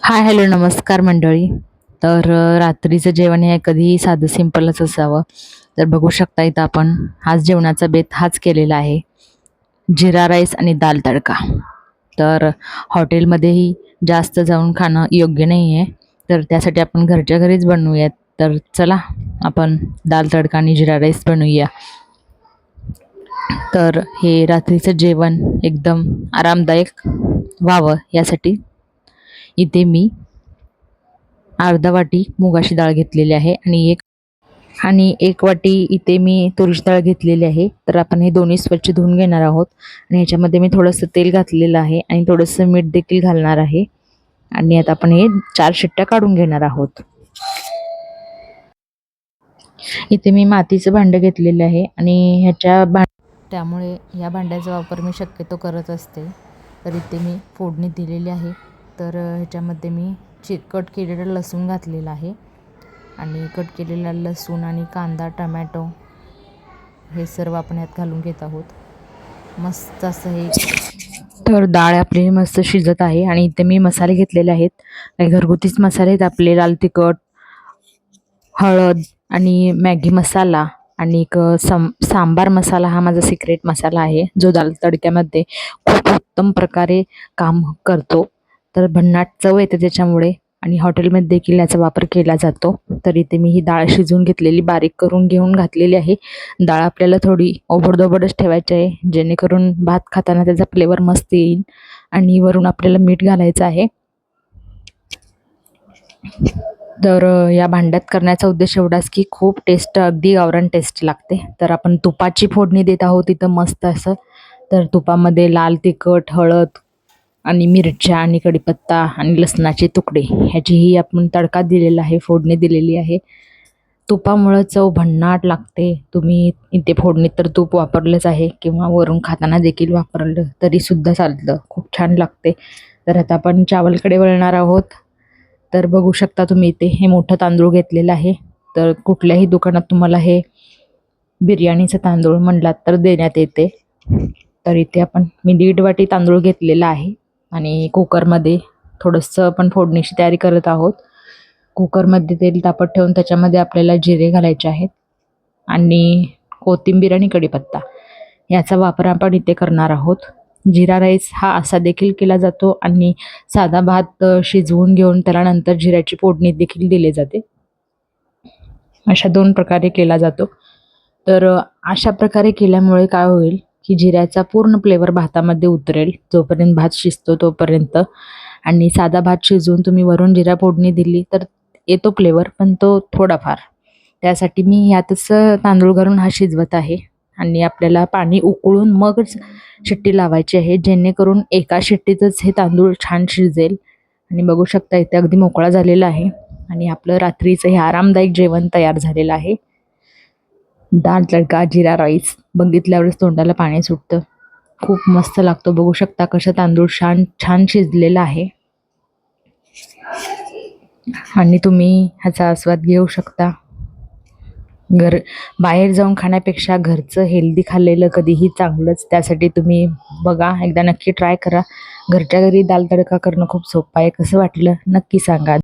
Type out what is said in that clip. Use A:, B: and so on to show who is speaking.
A: हाय, hello, नमस्कार मंडळी. तर रात्रीचं जेवण हे कधीही साधं सिंपलच असावं. तर बघू शकता इथं आपण हाच जेवणाचा बेत हाच केलेला आहे. जिरा राईस आणि दाल तडका. तर हॉटेलमध्येही जास्त जाऊन खाणं योग्य नाही आहे. तर त्यासाठी आपण घरच्या घरीच बनवूयात. तर चला आपण दाल तडका आणि जिरा राईस बनवूया. तर हे रात्रीचं जेवण एकदम आरामदायक व्हावं यासाठी इथे मी अर्धा वाटी मुगाची डाळ घेतलेली आहे आणि एक वाटी इथे मी तुरीची डाळ घेतलेली आहे. तर आपण हे दोन्ही स्वच्छ धुवून घेणार आहोत आणि ह्याच्यामध्ये मी थोडंसं तेल घातलेलं आहे आणि थोडंसं मीठ देखील घालणार आहे आणि आता आपण हे 4 शिट्ट्या काढून घेणार आहोत. इथे मी मातीचं भांडं घेतलेलं आहे आणि त्यामुळे या भांड्याचा वापर मी शक्यतो करत असते. तर इथे मी फोडणी दिलेली आहे. तर ह्याच्यामध्ये मी कट केलेलं लसूण घातलेलं आहे आणि कट केलेला लसूण आणि कांदा, टमॅटो हे सर्व आपण यात घालून घेत आहोत. मस्त असं हे तर डाळ आपली मस्त शिजत आहे आणि इथे मी मसाले घेतलेले आहेत. काही घरगुतीच मसाले आहेत आपले. लाल तिखट, हळद आणि मॅगी मसाला आणि एक सांबार मसाला हा माझा सिक्रेट मसाला आहे, जो दाल तडक्यामध्ये खूप उत्तम प्रकारे काम करतो. तर भन्नाट चव येते त्याच्यामुळे आणि हॉटेलमध्ये देखील याचा वापर केला जातो. तर इथे मी ही डाळ शिजवून घेतलेली बारीक करून घेऊन घातलेली आहे. डाळ आपल्याला थोडी ओबडधोबडच ठेवायची आहे, जेणेकरून भात खाताना त्याचा फ्लेवर मस्त येईल आणि वरून आपल्याला मीठ घालायचं आहे. तर या भांड्यात करण्याचा उद्देश एवढाच की खूप टेस्ट, अगदी गावरान टेस्ट लागते. तर आपण तुपाची फोडणी देत आहोत इथं मस्त असं. तर तुपामध्ये लाल तिखट, हळद आणि मिरच्या आणि कढीपत्ता आणि लसणाचे तुकडे ह्याचीही आपण तडका दिलेला आहे, फोडणी दिलेली आहे. तुपामुळं चव भन्नाट लागते. तुम्ही इथे फोडणीत तर तूप वापरलंच आहे किंवा वरून खाताना देखील वापरलं तरीसुद्धा चालतं, खूप छान लागते. तर आता आपण चावलकडे वळणार आहोत. तर बघू शकता तुम्ही इथे हे मोठं तांदूळ घेतलेलं आहे. तर कुठल्याही दुकानात तुम्हाला हे बिर्याणीचं तांदूळ म्हणलात तर देण्यात येते. तर इथे मी 1.5 वाटी तांदूळ घेतलेला आहे आणि कुकरमध्ये थोडंसं आपण फोडणीची तयारी करत आहोत. कुकरमध्ये तेल तापत ठेवून त्याच्यामध्ये आपल्याला जिरे घालायचे आहेत आणि कोथिंबीर आणि कढीपत्ता याचा वापर आपण इथे करणार आहोत. जिरा राईस हा असा देखील केला जातो आणि साधा भात शिजवून घेऊन त्याला नंतर जिऱ्याची फोडणी देखील दिली जाते. अशा 2 प्रकारे केला जातो. तर अशा प्रकारे केल्यामुळे काय होईल की जिऱ्याचा पूर्ण फ्लेवर भातामध्ये उतरेल जोपर्यंत भात शिजतो तोपर्यंत. आणि साधा भात शिजवून तुम्ही वरून जिरा फोडणी दिली तर येतो फ्लेवर, पण तो थोडाफार. त्यासाठी मी यातच तांदूळ घालून हा शिजवत आहे आणि आपल्याला पाणी उकळून मगच शिट्टी लावायची आहे, जेणेकरून एका शिट्टीतच हे तांदूळ छान शिजेल. आणि बघू शकता इथे अगदी मोकळा झालेला आहे आणि आपलं रात्रीचं हे आरामदायक जेवण तयार झालेलं आहे. दाल तडका जिरा राईस बघितल्यावरच तोंडाला पाणी सुटतं. खूप मस्त लागतो. बघू शकता कसं तांदूळ छान शिजलेला आहे आणि तुम्ही ह्याचा आस्वाद घेऊ शकता. बाहेर जाऊन खाण्यापेक्षा घरचं हेल्दी खाल्लेलं कधीही चांगलंच. त्यासाठी तुम्ही बघा, एकदा नक्की ट्राय करा. घरच्या घरी दाल तडका करणं खूप सोपं आहे. कसं वाटलं नक्की सांगा.